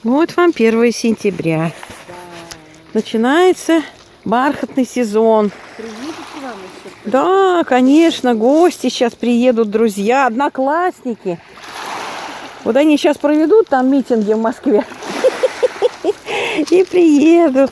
Вот вам 1 сентября. Да. Начинается бархатный сезон. Приедете к вам еще? Да, конечно, гости сейчас приедут, друзья, одноклассники. Вот они сейчас проведут там митинги в Москве и приедут.